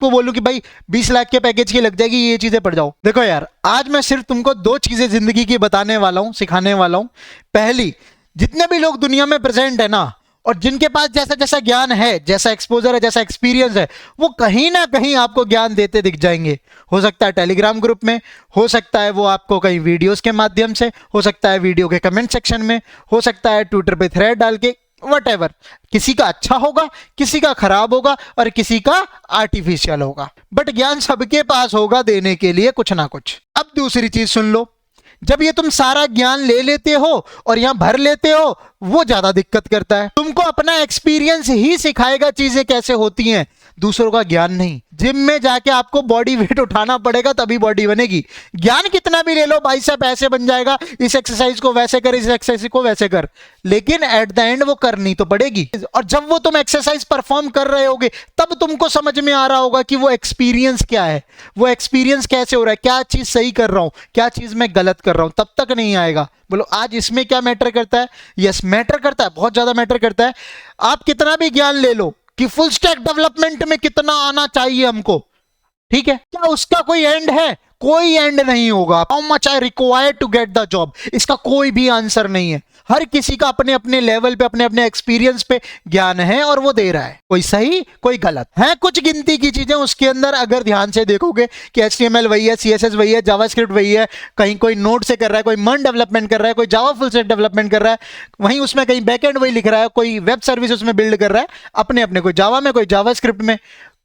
को बोलूं कि भाई 20 लाख के पैकेज की लग जाएगी, ये चीजें पढ़ जाओ। देखो यार, आज मैं सिर्फ तुमको 2 चीजें जिंदगी की बताने वाला हूं, सिखाने वाला हूं। पहली, जितने भी लोग दुनिया में प्रेजेंट है ना, और जिनके पास जैसा जैसा ज्ञान है, जैसा एक्सपोजर है, जैसा एक्सपीरियंस है, वो कहीं ना कहीं आपको ज्ञान देते दिख जाएंगे। हो सकता है टेलीग्राम ग्रुप में, हो सकता है वो आपको कहीं वीडियोस के माध्यम से, हो सकता है वीडियो के कमेंट सेक्शन में, हो सकता है ट्विटर पे थ्रेड डाल के, वट। किसी का अच्छा होगा, किसी का खराब होगा, और किसी का आर्टिफिशियल होगा, बट ज्ञान सबके पास होगा देने के लिए कुछ ना कुछ। अब दूसरी चीज सुन लो, जब ये तुम सारा ज्ञान ले लेते हो और यहां भर लेते हो, वो ज्यादा दिक्कत करता है। तुमको अपना एक्सपीरियंस ही सिखाएगा चीजें कैसे होती हैं, दूसरों का ज्ञान नहीं। जिम में जाके आपको बॉडी वेट उठाना पड़ेगा तभी बॉडी बनेगी। ज्ञान कितना भी ले लो, बाइसेप ऐसे बन जाएगा, इस एक्सरसाइज को वैसे कर, इस एक्सरसाइज को वैसे कर, लेकिन एट द एंड वो करनी तो पड़ेगी। और जब वो तुम एक्सरसाइज परफॉर्म कर रहे होगे, तब तुमको समझ में आ रहा होगा कि वो एक्सपीरियंस क्या है, वो एक्सपीरियंस कैसे हो रहा है, क्या चीज सही कर रहा हूं, क्या चीज मैं गलत कर रहा हूं। तब तक नहीं आएगा। बोलो आज इसमें क्या मैटर करता है? यस, मैटर करता है, बहुत ज्यादा मैटर करता है। आप कितना भी ज्ञान ले लो कि फुल स्टैक डेवलपमेंट में कितना आना चाहिए हमको, ठीक है, क्या उसका कोई एंड है? कोई एंड नहीं होगा। How much I require to get the job, इसका कोई भी आंसर नहीं है। हर किसी का अपने अपने लेवल पे, अपने अपने एक्सपीरियंस पे ज्ञान है और वो दे रहा है, कोई सही कोई गलत है। कुछ गिनती की चीजें उसके अंदर अगर ध्यान से देखोगे कि HTML वही है, CSS वही है, जावास्क्रिप्ट वही है, कहीं कोई नोड से कर रहा है, कोई मन डेवलपमेंट कर रहा है, कोई जावा फुल स्टैक डेवलपमेंट कर रहा है, वहीं उसमें कहीं बैकएंड वही लिख रहा है, कोई वेब सर्विस उसमें बिल्ड कर रहा है अपने अपने, कोई जावा में, कोई जावास्क्रिप्ट में,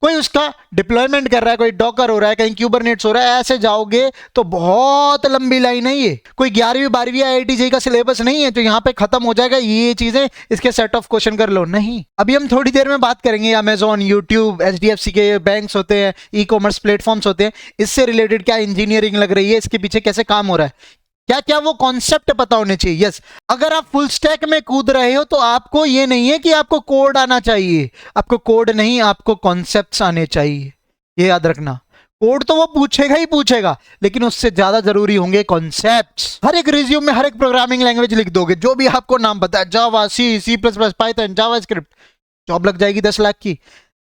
कोई उसका डिप्लॉयमेंट कर रहा है, कोई डॉकर हो रहा है, कहीं क्यूबरनेट्स हो रहा है। ऐसे जाओगे तो बहुत लंबी लाइन है ये। कोई 11वीं 12वीं IIT JEE का सिलेबस नहीं है तो यहाँ पे खत्म हो जाएगा ये चीजें, इसके सेट ऑफ क्वेश्चन कर लो, नहीं। अभी हम थोड़ी देर में बात करेंगे अमेजॉन, यूट्यूब, HDFC के बैंक्स होते हैं, ई-कॉमर्स प्लेटफॉर्म्स होते हैं, इससे रिलेटेड क्या इंजीनियरिंग लग रही है, इसके पीछे कैसे काम हो रहा है, क्या क्या वो कॉन्सेप्ट पता होने चाहिए। यस, अगर आप फुल स्टैक में कूद रहे हो तो आपको ये नहीं है कि आपको कोड आना चाहिए, आपको कोड नहीं, आपको कॉन्सेप्ट्स आने चाहिए, ये याद रखना। कोड तो वो पूछेगा ही पूछेगा, लेकिन उससे ज्यादा जरूरी होंगे कॉन्सेप्ट्स। हर एक रिज्यूम में हर एक प्रोग्रामिंग लैंग्वेज लिख दोगे, जो भी आपको नाम पता है, जावा, C++, पाइथन, जावास्क्रिप्ट, जॉब लग जाएगी 10 लाख की।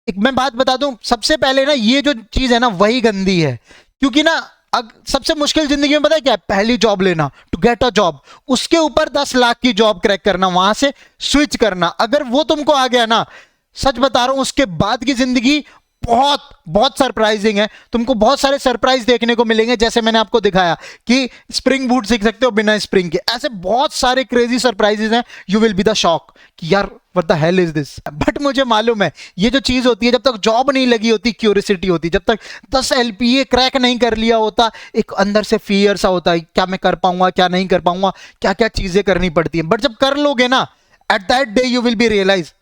एक मैं बात बता दूं, सबसे पहले ना ये जो चीज है ना वही गंदी है, क्योंकि ना सबसे मुश्किल जिंदगी में पता है क्या है? पहली जॉब लेना, टू गेट अ जॉब, उसके ऊपर 10 लाख की जॉब क्रैक करना, वहां से स्विच करना। अगर वो तुमको आ गया ना, सच बता रहा हूं, उसके बाद की जिंदगी बहुत बहुत सरप्राइजिंग है। तुमको बहुत सारे सरप्राइज देखने को मिलेंगे, जैसे मैंने आपको दिखाया कि स्प्रिंग बूट सीख सकते हो बिना स्प्रिंग के, ऐसे बहुत सारे क्रेजी सरप्राइजेस हैं। You will be the shock कि यार what the hell is this. But मुझे मालूम है ये जो चीज होती है, जब तक जॉब नहीं लगी होती क्यूरियोसिटी होती, जब तक 10 LPA क्रैक नहीं कर लिया होता, एक अंदर से फियर सा होता है, क्या मैं कर पाऊंगा, क्या नहीं कर पाऊंगा, क्या क्या चीजें करनी पड़ती है। बट जब कर लोगे ना, at that day you will be realise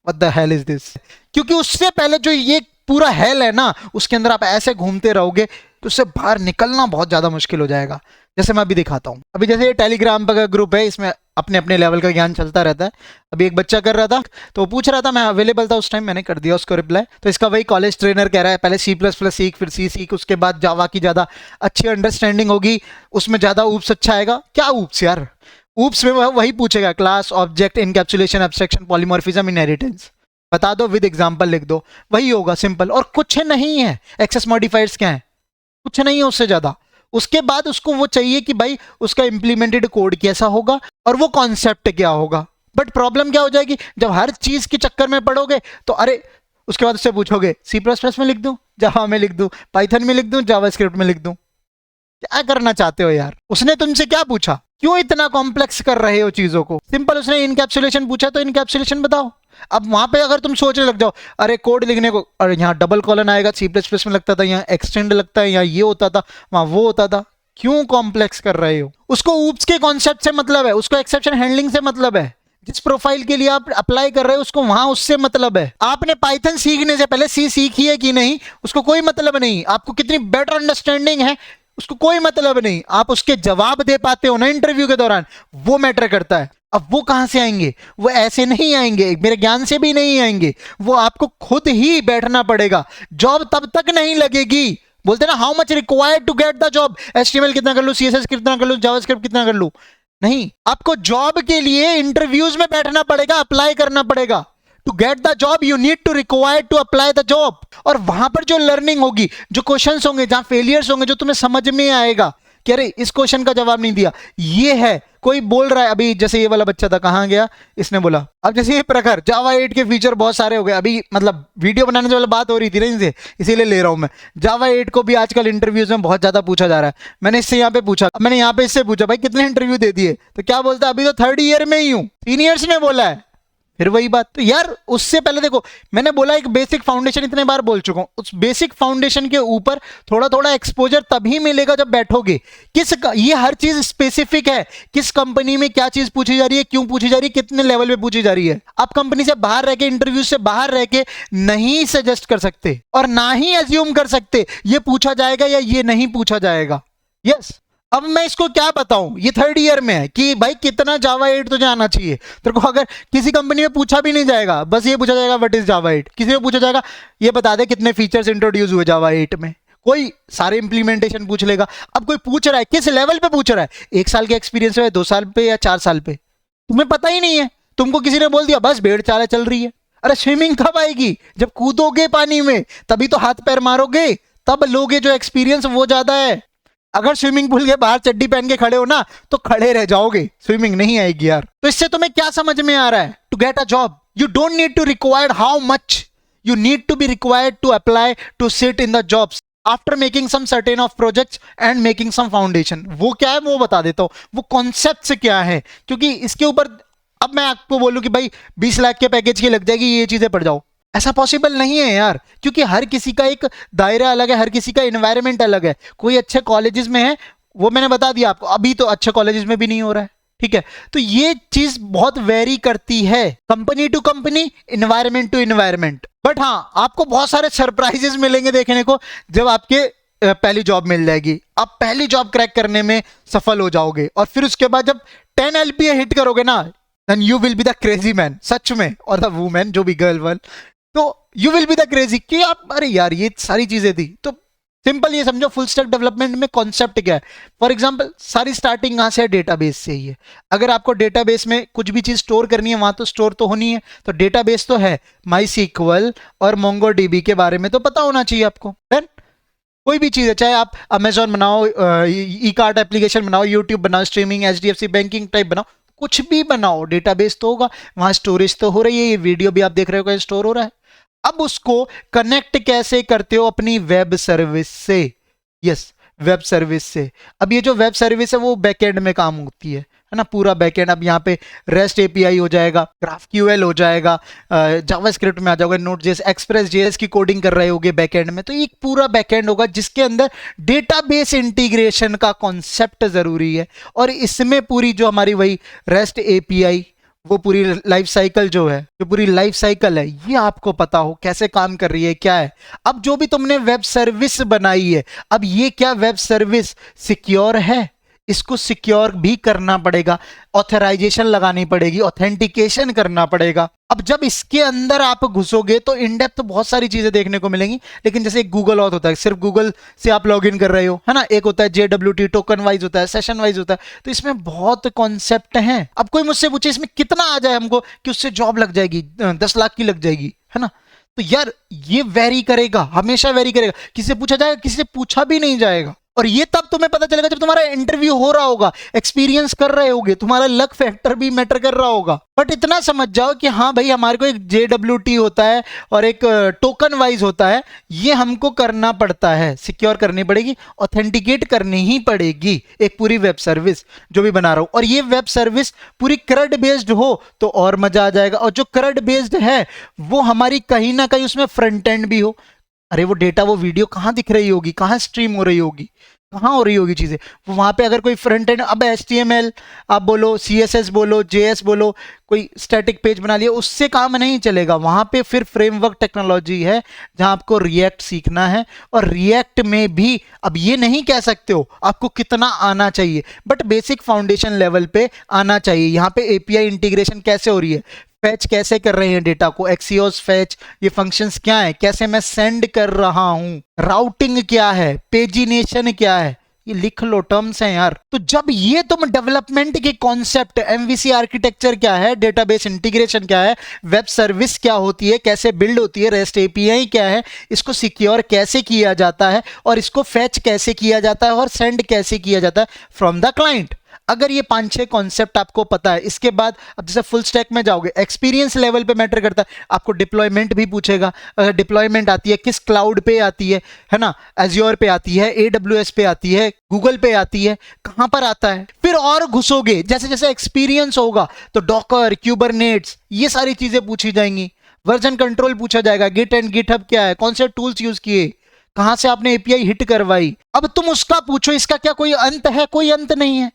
what the hell is this. क्योंकि उससे पहले जो ये पूरा हेल है ना, उसके अंदर आप ऐसे घूमते रहोगे तो उससे बाहर निकलना बहुत ज्यादा मुश्किल हो जाएगा। जैसे मैं अभी दिखाता हूं, अभी जैसे ये टेलीग्राम का ग्रुप है, इसमें अपने अपने लेवल का ज्ञान चलता रहता है। अभी एक बच्चा कर रहा था तो वो पूछ रहा था, मैं अवेलेबल था उस टाइम, मैंने कर दिया उसको रिप्लाई। तो इसका वही कॉलेज ट्रेनर कह रहा है पहले C++ सीख, फिर C सीख, उसके बाद जावा की ज्यादा अच्छी अंडरस्टैंडिंग होगी, उसमें ज्यादा ऊप्स अच्छा आएगा। क्या ऊप्स यार? ऊप्स में वही पूछेगा, class, object, encapsulation, abstraction, polymorphism, inheritance, बता दो, विद एग्जांपल लिख दो, वही होगा, सिंपल। और कुछ नहीं है। एक्सेस मॉडिफायर्स क्या है? कुछ नहीं है उससे ज्यादा। उसके बाद उसको वो चाहिए कि भाई उसका इंप्लीमेंटेड कोड कैसा होगा और वो कॉन्सेप्ट क्या होगा। बट प्रॉब्लम क्या हो जाएगी, जब हर चीज के चक्कर में पड़ोगे तो अरे उसके बाद उससे पूछोगे C++ में लिख दूं, जावा में लिख दूं, पाइथन में लिख दूं, जावास्क्रिप्ट में लिख दूं, क्या करना चाहते हो यार? उसने तुमसे क्या पूछा? क्यों इतना कॉम्प्लेक्स कर रहे हो चीजों को? सिंपल, उसने इनकैप्सुलेशन पूछा तो इनकैप्सुलेशन बताओ। अब वहां पे अगर तुम सोचने लग जाओ, अरे कोड लिखने को, और यहाँ डबल कॉलन आएगा, C++ में लगता था, यहाँ एक्सटेंड लगता है, यहाँ ये होता था, वहां वो होता था, क्यों कॉम्प्लेक्स कर रहे हो? उसको ऊप्स के कॉन्सेप्ट से मतलब है, उसको एक्सेप्शन हैंडलिंग से मतलब है, जिस प्रोफाइल के लिए आप अप्लाई कर रहे हो उसको वहां उससे मतलब है। आपने पाइथन सीखने से पहले C सीखी है कि नहीं उसको कोई मतलब नहीं, आपको कितनी बेटर अंडरस्टैंडिंग है उसको कोई मतलब नहीं, आप उसके जवाब दे पाते हो ना इंटरव्यू के दौरान, वो मैटर करता है। अब वो कहां से आएंगे? वो ऐसे नहीं आएंगे, मेरे ज्ञान से भी नहीं आएंगे, वो आपको खुद ही बैठना पड़ेगा। जॉब तब तक नहीं लगेगी, बोलते ना how much required to get the job, HTML कितना कर लूं, CSS कितना कर लूं, जावास्क्रिप्ट कितना कर लूं, नहीं। आपको जॉब के लिए इंटरव्यूज में बैठना पड़ेगा, अप्लाई करना पड़ेगा। To get the job you need to require to apply the job. और वहां पर जो लर्निंग होगी, जो क्वेश्चंस होंगे, जहां फेलियर्स होंगे, जो तुम्हें समझ में आएगा कि अरे इस क्वेश्चन का जवाब नहीं दिया, ये है। कोई बोल रहा है अभी, जैसे ये वाला बच्चा था, कहां गया, इसने बोला, अब जैसे ये प्रखर जावा 8 के फीचर बहुत सारे हो गए, अभी मतलब वीडियो बनाने से वाला बात हो रही थी ना इनसे, इसीलिए ले रहा हूं मैं। जावा 8 को भी आजकल इंटरव्यूज में बहुत ज्यादा पूछा जा रहा है। मैंने इससे यहाँ पे पूछा, मैंने यहाँ पे इससे पूछा भाई कितने इंटरव्यू दे दिए, तो क्या बोलता है, अभी तो 3rd ईयर में ही हूँ। सीनियर्स ने बोला है। फिर वही बात, तो यार उससे पहले देखो, मैंने बोला एक बेसिक फाउंडेशन, इतने बार बोल चुका हूं, उस बेसिक फाउंडेशन के ऊपर थोड़ा थोड़ा एक्सपोजर तभी मिलेगा जब बैठोगे। ये हर चीज स्पेसिफिक है, किस कंपनी में क्या चीज पूछी जा रही है, क्यों पूछी जा रही है, कितने लेवल पे पूछी जा रही है। आप कंपनी से बाहर रह के, इंटरव्यू से बाहर रह के नहीं सजेस्ट कर सकते और ना ही एज्यूम कर सकते ये पूछा जाएगा या ये नहीं पूछा जाएगा। यस, अब मैं इसको क्या बताऊं, ये 3rd ईयर में है कि भाई कितना जावा 8 तुझे आना चाहिए। तेरे को अगर किसी कंपनी में पूछा भी नहीं जाएगा, बस ये पूछा जाएगा व्हाट इज जावा 8, किसी में पूछा जाएगा ये बता दे कितने फीचर्स इंट्रोड्यूस हुए जावा 8 में, कोई सारे इंप्लीमेंटेशन पूछ लेगा। अब कोई पूछ रहा है, किस लेवल पे पूछ रहा है, 1 साल के एक्सपीरियंस है, 2 साल पे या 4 साल पे, तुम्हें पता ही नहीं है। तुमको किसी ने बोल दिया बस भेड़ चाल चल रही है। अरे स्विमिंग कब आएगी, जब कूदोगे पानी में, तभी तो हाथ पैर मारोगे, तब लोगे जो एक्सपीरियंस वो ज्यादा है। अगर स्विमिंग पूल के बाहर चड्डी पहन के खड़े हो ना, तो खड़े रह जाओगे, स्विमिंग नहीं आएगी यार। तो इससे तुम्हें क्या समझ में आ रहा है, to get a job you don't need to require how much, you need to be required to apply to sit in the jobs after making some certain of projects and making some foundation. वो क्या है वो बता देता हूं, वो concept क्या है, क्योंकि इसके ऊपर अब मैं आपको बोलूं कि भाई 20 लाख के पैकेज की लग जाएगी, ये चीजें पढ़ जाओ, ऐसा पॉसिबल नहीं है यार, क्योंकि हर किसी का एक दायरा अलग है, हर किसी का एनवायरनमेंट अलग है। कोई अच्छे कॉलेजेस में है, वो मैंने बता दिया आपको, अभी तो अच्छे कॉलेजेस में भी नहीं हो रहा है, ठीक है। तो ये चीज बहुत वेरी करती है company to company, environment to environment. But हाँ, आपको बहुत सारे सरप्राइजेस मिलेंगे देखने को जब आपके पहली जॉब मिल जाएगी, आप पहली जॉब क्रैक करने में सफल हो जाओगे, और फिर उसके बाद जब 10 LPA हिट करोगे ना, then you will be the crazy man, सच में, और द वुमेन जो भी गर्ल वन, तो you will be the crazy कि आप अरे यार ये सारी चीजें थी। तो सिंपल ये समझो, फुल स्टैक डेवलपमेंट में कॉन्सेप्ट क्या है। फॉर एग्जांपल सारी स्टार्टिंग कहां से है, डेटाबेस से ही है। अगर आपको डेटाबेस में कुछ भी चीज स्टोर करनी है, वहां तो स्टोर तो होनी है, तो डेटाबेस तो है, MySQL और MongoDB के बारे में तो पता होना चाहिए आपको। देन कोई भी चीज है, चाहे आप अमेजॉन बनाओ, ई कार्ट एप्लीकेशन बनाओ, यूट्यूब बनाओ, स्ट्रीमिंग, HDFC बैंकिंग टाइप बनाओ, कुछ भी बनाओ, डेटाबेस तो होगा, वहां स्टोरेज तो हो रही है, ये वीडियो भी आप देख रहे हो स्टोर हो रहा है। अब उसको कनेक्ट कैसे करते हो, अपनी वेब सर्विस से। यस, वेब सर्विस से। अब ये जो वेब सर्विस है वो बैकएंड में काम होती है ना, पूरा बैकएंड। अब यहाँ पे रेस्ट एपीआई हो जाएगा, GraphQL हो जाएगा, जावास्क्रिप्ट में आ जाओगे, Node.js, Express.js की कोडिंग कर रहे होगे बैकएंड में, तो एक पूरा बैकएंड होगा जिसके अंदर डेटाबेस इंटीग्रेशन का कॉन्सेप्ट जरूरी है। और इसमें पूरी जो हमारी वही रेस्ट एपीआई, वो पूरी लाइफ साइकिल जो है, जो पूरी लाइफ साइकिल है, ये आपको पता हो कैसे काम कर रही है, क्या है। अब जो भी तुमने वेब सर्विस बनाई है, अब ये क्या वेब सर्विस सिक्योर है, इसको सिक्योर भी करना पड़ेगा, ऑथराइजेशन लगानी पड़ेगी, ऑथेंटिकेशन करना पड़ेगा। अब जब इसके अंदर आप घुसोगे तो इन डेप्थ बहुत सारी चीजें देखने को मिलेंगी। लेकिन जैसे एक गूगल ऑथ होता है, सिर्फ गूगल से आप लॉगिन कर रहे हो, है ना, एक होता है JWT, टोकन वाइज होता है, सेशन वाइज होता है, तो इसमें बहुत कॉन्सेप्ट हैं। अब कोई मुझसे पूछे इसमें कितना आ जाए हमको कि उससे जॉब लग जाएगी, 10 लाख की लग जाएगी, है ना, तो यार ये वेरी करेगा, हमेशा वेरी करेगा। किसी से पूछा जाएगा, किसी से पूछा भी नहीं जाएगा। और ये तब तुम्हें पता चलेगा जब तुम्हारा इंटरव्यू हो रहा होगा, एक्सपीरियंस कर रहे होगे, तुम्हारा लक फैक्टर भी मैटर कर रहा होगा। बट इतना समझ जाओ कि हाँ भाई, हमारे को एक JWT होता है और एक टोकन वाइज होता है, ये हमको करना पड़ता है, सिक्योर करनी पड़ेगी, ऑथेंटिकेट करनी ही पड़ेगी एक पूरी वेब सर्विस जो भी बना रहा हूं। और ये वेब सर्विस पूरी CRUD बेस्ड हो तो और मजा आ जाएगा। और जो CRUD बेस्ड है वो हमारी कहीं ना कहीं उसमें फ्रंट एंड भी हो। अरे वो डेटा, वो वीडियो कहाँ दिख रही होगी, कहाँ स्ट्रीम हो रही होगी, कहाँ हो रही होगी चीजें, वहां पे अगर कोई फ्रंट एंड, अब HTML आप बोलो, CSS बोलो, JS बोलो, कोई स्टैटिक पेज बना लिया, उससे काम नहीं चलेगा। वहां पे फिर फ्रेमवर्क टेक्नोलॉजी है जहां आपको रिएक्ट सीखना है। और रिएक्ट में भी अब ये नहीं कह सकते हो आपको कितना आना चाहिए, बट बेसिक फाउंडेशन लेवल पे आना चाहिए। यहाँ पे API इंटीग्रेशन कैसे हो रही है, फैच कैसे कर रहे हैं डेटा को, एक्सियोस फैच, ये फंक्शंस क्या है, कैसे मैं सेंड कर रहा हूं, राउटिंग क्या है, पेजिनेशन क्या है, ये लिख लो, टर्म्स हैं यार। तो जब ये तुम डेवलपमेंट के कॉन्सेप्ट, एमवीसी आर्किटेक्चर क्या है, डेटाबेस इंटीग्रेशन क्या है, वेब सर्विस क्या होती है, कैसे बिल्ड होती है, रेस्ट एपीआई क्या है, इसको सिक्योर कैसे किया जाता है, और इसको फैच कैसे किया जाता है, और सेंड कैसे किया जाता है फ्रॉम द क्लाइंट, अगर ये 5-6 कॉन्सेप्ट आपको पता है, इसके बाद अब जैसे फुल स्टैक में जाओगे, एक्सपीरियंस लेवल पे मैटर करता है। आपको डिप्लॉयमेंट भी पूछेगा, अगर डिप्लॉयमेंट आती है किस क्लाउड पे आती है ना, एज्योर पे आती है, एडब्ल्यूएस पे आती है, गूगल पे आती है, कहां पर आता है। फिर और घुसोगे, जैसे जैसे एक्सपीरियंस होगा तो डॉकर, क्यूबरनेट्स, ये सारी चीजें पूछी जाएंगी। वर्जन कंट्रोल पूछा जाएगा, गिट एंड गिटहब क्या है, कौन से टूल्स यूज किए, कहां से आपने एपीआई हिट करवाई। अब तुम उसका पूछो, इसका क्या कोई अंत है? कोई अंत नहीं है।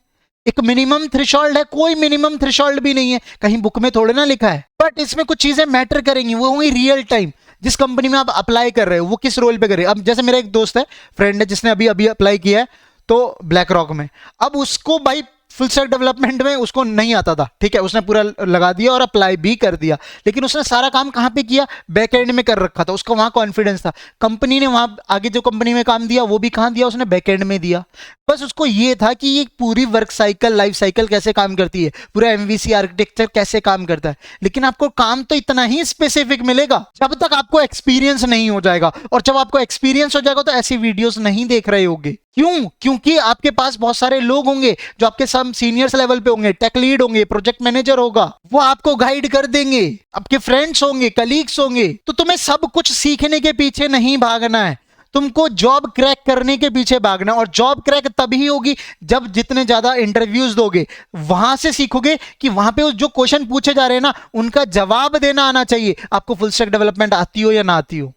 एक मिनिमम थ्रेशोल्ड है? कोई मिनिमम थ्रेशोल्ड भी नहीं है, कहीं बुक में थोड़े ना लिखा है। बट इसमें कुछ चीजें मैटर करेंगी, वो होंगी रियल टाइम। जिस कंपनी में आप अप्लाई कर रहे हो वो किस रोल पे कर रहे हो। अब जैसे मेरा एक दोस्त है, फ्रेंड है, जिसने अभी अभी अप्लाई किया है तो ब्लैक रॉक में। अब उसको भाई फुल स्टैक डेवलपमेंट में उसको नहीं आता था, ठीक है, उसने पूरा लगा दिया और अप्लाई भी कर दिया, लेकिन उसने सारा काम कहां पे किया? बैक एंड में कर रखा था, उसको वहां कॉन्फिडेंस था। कंपनी ने वहां आगे जो कंपनी में काम दिया वो भी कहां दिया? उसने बैक एंड में दिया। बस उसको ये था कि ये पूरी वर्क साइकिल, लाइफ साइकिल कैसे काम करती है, पूरा एमवीसी आर्किटेक्चर कैसे काम करता है। लेकिन आपको काम तो इतना ही स्पेसिफिक मिलेगा जब तक आपको एक्सपीरियंस नहीं हो जाएगा, और जब आपको एक्सपीरियंस हो जाएगा तो ऐसी वीडियोस नहीं देख रहे होगे। क्यों? क्योंकि आपके पास बहुत सारे लोग होंगे जो आपके सब सीनियर्स लेवल पे होंगे, टेक लीड होंगे, प्रोजेक्ट मैनेजर होगा, वो आपको गाइड कर देंगे, आपके फ्रेंड्स होंगे, कलीग्स होंगे। तो तुम्हें सब कुछ सीखने के पीछे नहीं भागना है, तुमको जॉब क्रैक करने के पीछे भागना। और जॉब क्रैक तभी होगी जब जितने ज्यादा इंटरव्यूज दोगे, वहां से सीखोगे कि वहां पे जो क्वेश्चन पूछे जा रहे हैं ना, उनका जवाब देना आना चाहिए। आपको फुल स्टैक डेवलपमेंट आती हो या ना आती हो,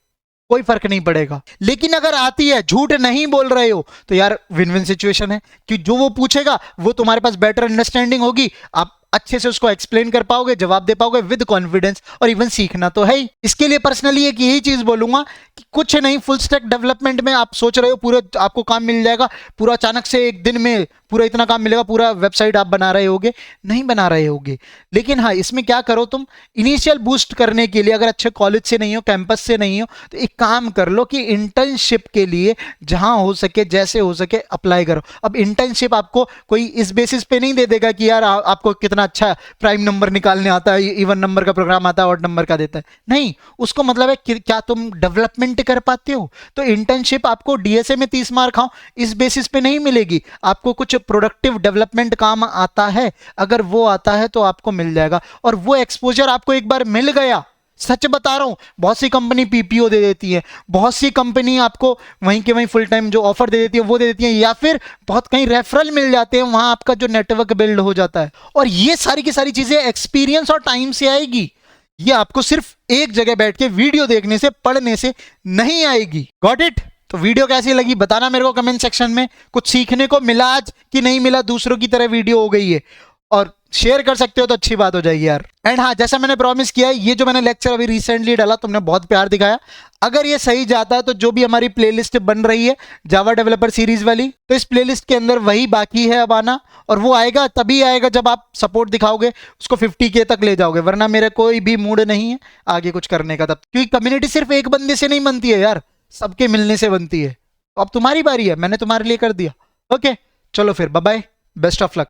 कोई फर्क नहीं पड़ेगा। लेकिन अगर आती है, झूठ नहीं बोल रहे हो, तो यार विन विन सिचुएशन है, कि जो वो पूछेगा वो तुम्हारे पास बेटर अंडरस्टैंडिंग होगी, आप अच्छे से उसको एक्सप्लेन कर पाओगे, जवाब दे पाओगे विद कॉन्फिडेंस, और इवन सीखना तो है ही। इसके लिए पर्सनली एक यही चीज बोलूंगा कि कुछ नहीं, फुल स्टैक डेवलपमेंट में आप सोच रहे हो पूरे आपको काम मिल जाएगा, पूरा अचानक से एक दिन में पूरा इतना काम मिलेगा, पूरा वेबसाइट आप बना रहे होगे, नहीं बना रहे होगे। लेकिन हाँ, इसमें क्या करो तुम, इनिशियल बूस्ट करने के लिए, अगर अच्छे कॉलेज से नहीं हो, कैंपस से नहीं हो, तो एक काम कर लो कि इंटर्नशिप के लिए जहां हो सके, जैसे हो सके अप्लाई करो। अब इंटर्नशिप आपको कोई इस बेसिस पे नहीं दे देगा कि यार आपको कितना अच्छा प्राइम नंबर निकालने आता है, इवन नंबर का प्रोग्राम आता है, ऑड नंबर का देता है, नहीं। उसको मतलब है कि क्या तुम डेवलपमेंट कर पाते हो। तो इंटर्नशिप आपको डीएसए में 30 मार्क खाओ इस बेसिस पे नहीं मिलेगी, आपको कुछ प्रोडक्टिव डेवलपमेंट काम आता है, अगर वो आता है तो आपको मिल जाएगा। और वो एक्सपोजर आपको एक बार मिल गया, सच बता रहा हूं, बहुत सी कंपनी पीपीओ दे देती है, बहुत सी कंपनी आपको वहीं के वहीं फुल टाइम जो ऑफर दे देती है वो दे देती है, या फिर बहुत कहीं रेफरल मिल जाते हैं, वहां आपका जो नेटवर्क बिल्ड हो जाता है। और ये सारी की सारी चीजें एक्सपीरियंस और टाइम से आएगी, ये आपको सिर्फ एक जगह बैठ के वीडियो देखने से, पढ़ने से नहीं आएगी। Got it? तो वीडियो कैसी लगी बताना मेरे को कमेंट सेक्शन में। कुछ सीखने को मिला आज कि नहीं मिला, दूसरों की तरह वीडियो हो गई है, और शेयर कर सकते हो तो अच्छी बात हो जाएगी यार। एंड हाँ, जैसा मैंने प्रॉमिस किया है, ये जो मैंने लेक्चर अभी रिसेंटली डाला, तुमने बहुत प्यार दिखाया। अगर ये सही जाता है तो जो भी हमारी प्लेलिस्ट बन रही है जावा डेवलपर सीरीज वाली, तो इस प्लेलिस्ट के अंदर वही बाकी है अब आना, और वो आएगा तभी आएगा जब आप सपोर्ट दिखाओगे, उसको 50K तक ले जाओगे, वरना मेरा कोई भी मूड नहीं है आगे कुछ करने का तब। क्योंकि कम्युनिटी सिर्फ एक बंदे से नहीं बनती है यार, सबके मिलने से बनती है। तो अब तुम्हारी बारी है, मैंने तुम्हारे लिए कर दिया। ओके, चलो फिर bye bye, best of luck.